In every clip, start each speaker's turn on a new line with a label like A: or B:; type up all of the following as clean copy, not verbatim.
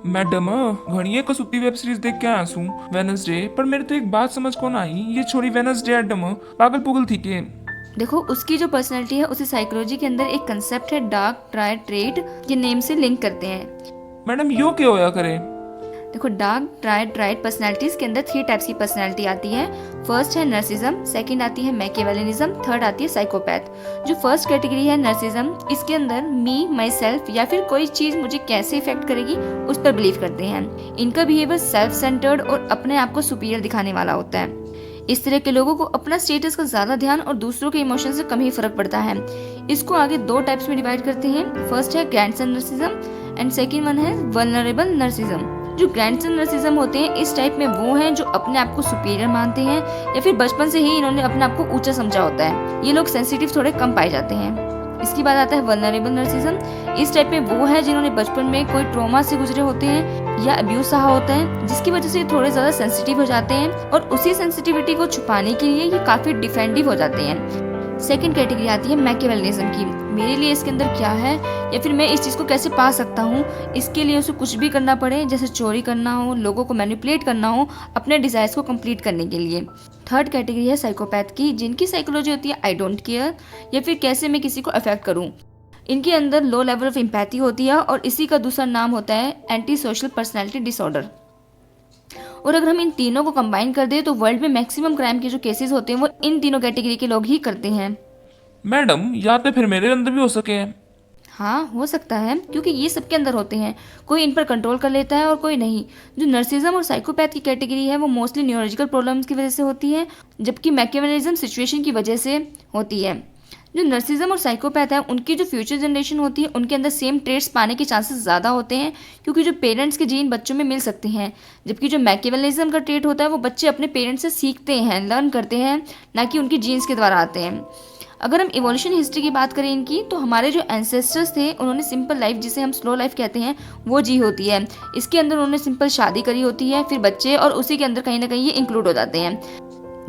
A: Madam घणीए Kasuti web series देख के आया हूँ वेनसडे, पर मेरे तो एक बात समझ कौन आई, ये छोरी वेनसडे एडम पागल पुगल थी के।
B: देखो, उसकी जो पर्सनैलिटी है उसे साइकोलॉजी के अंदर एक कंसेप्ट है डार्क ट्रायड ट्रेट के नेम से लिंक करते हैं।
A: मैडम यो क्या होया करे?
B: देखो, डार्क ट्रायड पर्सनैलिटीज के अंदर 3 टाइप्स की पर्सनैलिटी आती है। फर्स्ट है नर्सिज्म, सेकंड आती है मैकियावेलिनिज्म, थर्ड आती है साइकोपैथ। जो फर्स्ट कैटेगरी है नर्सिज्म, इसके अंदर मी माई सेल्फ या फिर कोई चीज मुझे कैसे इफेक्ट करेगी उस पर बिलीव करते हैं। इनका बिहेवियर सेल्फ सेंटर्ड और अपने आप को सुपीरियर दिखाने वाला होता है। इस तरह के लोगों को अपना स्टेटस का ज्यादा ध्यान और दूसरों के इमोशन से कम ही फर्क पड़ता है। इसको आगे 2 टाइप्स में डिवाइड करते हैं। फर्स्ट है ग्रैंडसन नर्सिज्म एंड सेकंड वन है वल्नरेबल नर्सिज्म। जो ग्रैंडसन नर्सिज्म होते हैं, इस टाइप में वो हैं जो अपने आप को सुपीरियर मानते हैं या फिर बचपन से ही इन्होंने अपने आप को ऊंचा समझा होता है। ये लोग सेंसिटिव थोड़े कम पाए जाते हैं। इसके बाद आता है वल्नरेबल नर्सिज्म। इस टाइप में वो है जिन्होंने बचपन में कोई ट्रॉमा से गुजरे होते हैं या अब्यूज सहा होता है, जिसकी वजह से थोड़े ज्यादा सेंसिटिव हो जाते हैं और उसी सेंसिटिविटी को छुपाने के लिए ये काफी डिफेंडिव हो जाते हैं। सेकंड कैटेगरी आती है मैकियावेलिज्म की। मेरे लिए इसके अंदर क्या है या फिर मैं इस चीज को कैसे पा सकता हूँ, इसके लिए उसे कुछ भी करना पड़े, जैसे चोरी करना हो, लोगों को मैनिपुलेट करना हो अपने डिजायर्स को कंप्लीट करने के लिए। थर्ड कैटेगरी है साइकोपैथ की, जिनकी साइकोलॉजी होती है आई डोंट केयर या फिर कैसे मैं किसी को अफेक्ट करूँ। इनके अंदर लो लेवल ऑफ एम्पैथी होती है और इसी का दूसरा नाम होता है एंटी सोशल पर्सनैलिटी डिसऑर्डर। और अगर हम इन तीनों को कंबाइन कर दें तो वर्ल्ड में मैक्सिमम क्राइम के जो केसेस होते हैं वो इन तीनों कैटेगरी के लोग ही करते हैं।
A: मैडम या तो फिर मेरे अंदर भी हो सके।
B: हाँ, हो सकता है, क्योंकि ये सबके अंदर होते हैं। कोई इन पर कंट्रोल कर लेता है और कोई नहीं। जो नर्सिज्म और साइकोपैथ की कैटेगरी है वो मोस्टली न्यूरोलॉजिकल प्रॉब्लम्स की वजह से होती है, जबकि मैकियावेलिज्म सिचुएशन की वजह से होती है। जो नर्सिज्म और साइकोपैथ है उनकी जो फ्यूचर जनरेशन होती है उनके अंदर सेम ट्रेट्स पाने के चांसेस ज़्यादा होते हैं, क्योंकि जो पेरेंट्स के जीन बच्चों में मिल सकते हैं। जबकि जो मैकियावेलिज्म का ट्रेट होता है वो बच्चे अपने पेरेंट्स से सीखते हैं, लर्न करते हैं, ना कि उनकी जीन्स के द्वारा आते हैं। अगर हम इवोल्यूशन हिस्ट्री की बात करें इनकी, तो हमारे जो एंसेस्टर्स थे उन्होंने सिंपल लाइफ, जिसे हम स्लो लाइफ कहते हैं, वो जी होती है। इसके अंदर उन्होंने सिंपल शादी करी होती है, फिर बच्चे, और उसी के अंदर कहीं ना कहीं ये इंक्लूड हो जाते हैं।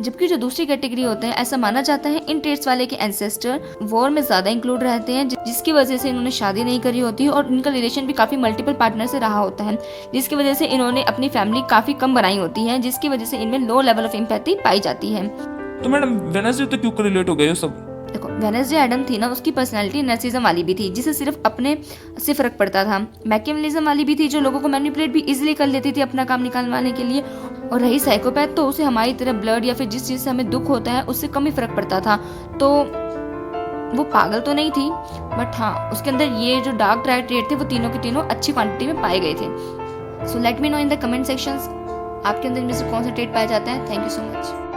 B: जबकि जो दूसरी कैटेगरी होते हैं, ऐसा माना जाता है इन ट्रेट्स वाले के एंसेस्टर वॉर में ज्यादा इंक्लूड रहते हैं, जिसकी वजह से इन्होंने शादी नहीं करी होती और इनका रिलेशन भी काफी मल्टीपल पार्टनर से रहा होता है, जिसकी वजह से इन्होंने अपनी फैमिली काफी कम बनाई होती है, जिसकी वजह से इनमें लो लेवल ऑफ एम्पैथी पाई जाती है।
A: तो मैडम वेनसडे तो क्यों रिलेट हो गए सब?
B: देखो, वेनसडे एडम थी ना, उसकी पर्सनालिटी नर्सिज्म वाली भी थी, जिसे सिर्फ अपने से फर्क पड़ता था। मैकियावेलिज्म वाली भी थी, जो लोगों को मैनिपुलेट भी इजीली कर लेती थी अपना काम निकालवाने के लिए। और रही साइकोपैथ, तो उसे हमारी तरह ब्लड या फिर जिस चीज से हमें दुख होता है उससे कम ही फर्क पड़ता था। तो वो पागल तो नहीं थी, बट हाँ, उसके अंदर ये जो डार्क ट्रेट थे वो तीनों के तीनों अच्छी क्वांटिटी में पाए गए थे। So let me know in the comment sections, आपके अंदर इनमें से कौन सा ट्रेट पाया जाता है। Thank you so much.